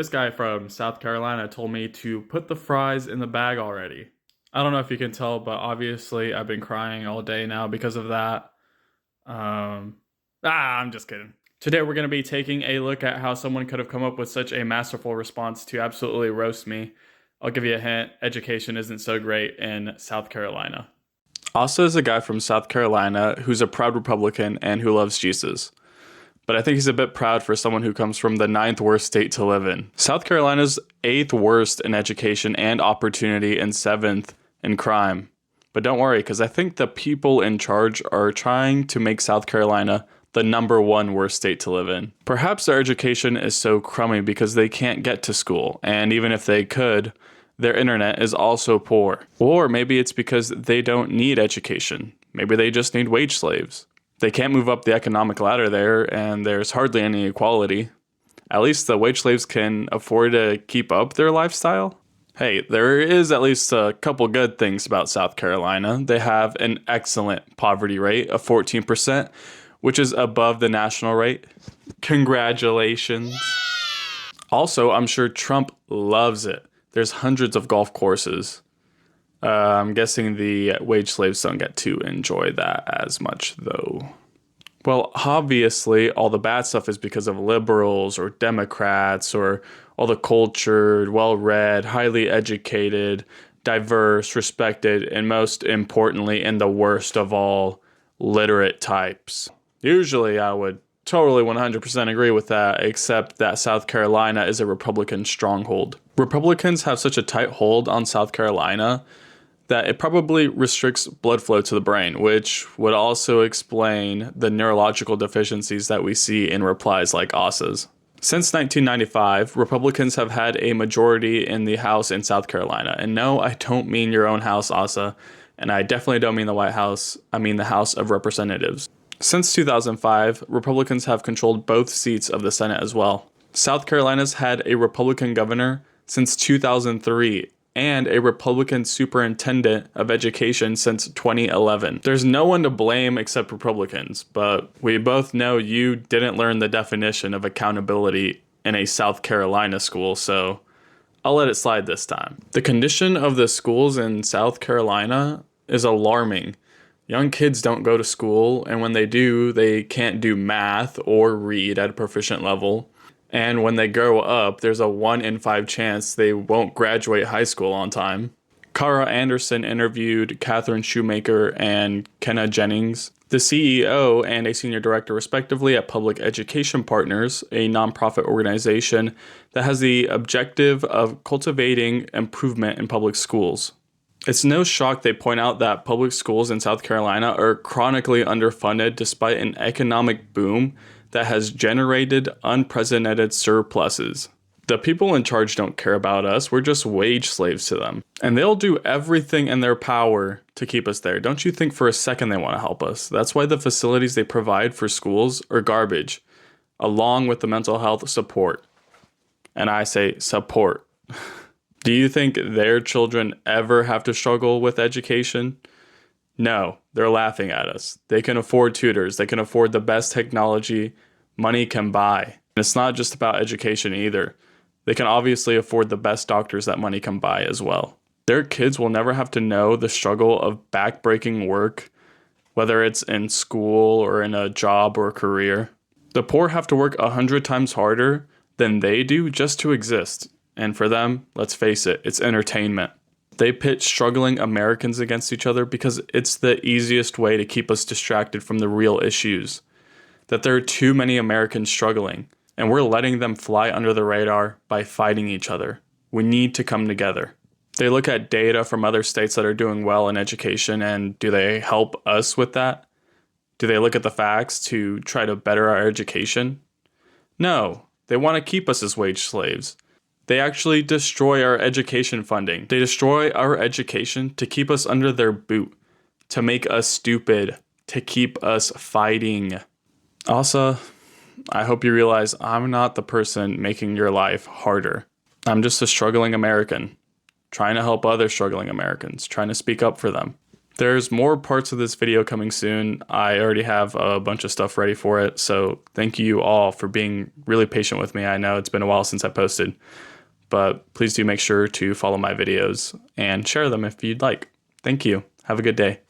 This guy from South Carolina told me to put the fries in the bag already. I don't know if you can tell, but obviously I've been crying all day now because of that. Um, I'm just kidding. Today we're going to be taking a look at how someone could have come up with such a masterful response to absolutely roast me. I'll give you a hint, education isn't so great in South Carolina. Asa is a guy from South Carolina who's a proud Republican and who loves Jesus. But I think he's a bit proud for someone who comes from the ninth worst state to live in. South Carolina's eighth worst in education and opportunity and seventh in crime. But don't worry, because I think the people in charge are trying to make South Carolina the number one worst state to live in. Perhaps their education is so crummy because they can't get to school, and even if they could, their internet is also poor. Or maybe it's because they don't need education. Maybe they just need wage slaves. They can't move up the economic ladder there, and there's hardly any equality. At least the wage slaves can afford to keep up their lifestyle. Hey, there is at least a couple good things about South Carolina. They have an excellent poverty rate of 14%, which is above the national rate. Congratulations. Also, I'm sure Trump loves it. There's hundreds of golf courses. I'm guessing the wage slaves don't get to enjoy that as much, though. Well, obviously, all the bad stuff is because of liberals or Democrats or all the cultured, well-read, highly educated, diverse, respected, and most importantly, and the worst of all, literate types. Usually, I would totally 100% agree with that, except that South Carolina is a Republican stronghold. Republicans have such a tight hold on South Carolina that it probably restricts blood flow to the brain, which would also explain the neurological deficiencies that we see in replies like Asa's. Since 1995, Republicans have had a majority in the House in South Carolina. And no, I don't mean your own house, Asa, and I definitely don't mean the White House, I mean the House of Representatives. Since 2005, Republicans have controlled both seats of the Senate as well. South Carolina's had a Republican governor since 2003, and a Republican superintendent of education since 2011. There's no one to blame except Republicans, but we both know you didn't learn the definition of accountability in a South Carolina school, so I'll let it slide this time. The condition of the schools in South Carolina is alarming. Young kids don't go to school, and when they do, they can't do math or read at a proficient level. And when they grow up, there's a 1 in 5 chance they won't graduate high school on time. Kara Anderson interviewed Catherine Shoemaker and Kenna Jennings, the CEO and a senior director respectively at Public Education Partners, a nonprofit organization that has the objective of cultivating improvement in public schools. It's no shock they point out that public schools in South Carolina are chronically underfunded despite an economic boom that has generated unprecedented surpluses. The people in charge don't care about us, we're just wage slaves to them. And they'll do everything in their power to keep us there. Don't you think for a second they want to help us? That's why the facilities they provide for schools are garbage, along with the mental health support. And I say support. Do you think their children ever have to struggle with education? No, they're laughing at us. They can afford tutors. They can afford the best technology money can buy. And it's not just about education either. They can obviously afford the best doctors that money can buy as well. Their kids will never have to know the struggle of backbreaking work, whether it's in school or in a job or a career. The poor have to work 100 times harder than they do just to exist. And for them, let's face it, it's entertainment. They pit struggling Americans against each other because it's the easiest way to keep us distracted from the real issues. That there are too many Americans struggling, and we're letting them fly under the radar by fighting each other. We need to come together. They look at data from other states that are doing well in education, and do they help us with that? Do they look at the facts to try to better our education? No, they want to keep us as wage slaves. They actually destroy our education funding. They destroy our education to keep us under their boot, to make us stupid, to keep us fighting. Also, I hope you realize I'm not the person making your life harder. I'm just a struggling American, trying to help other struggling Americans, trying to speak up for them. There's more parts of this video coming soon. I already have a bunch of stuff ready for it, so thank you all for being really patient with me. I know it's been a while since I posted, but please do make sure to follow my videos and share them if you'd like. Thank you. Have a good day.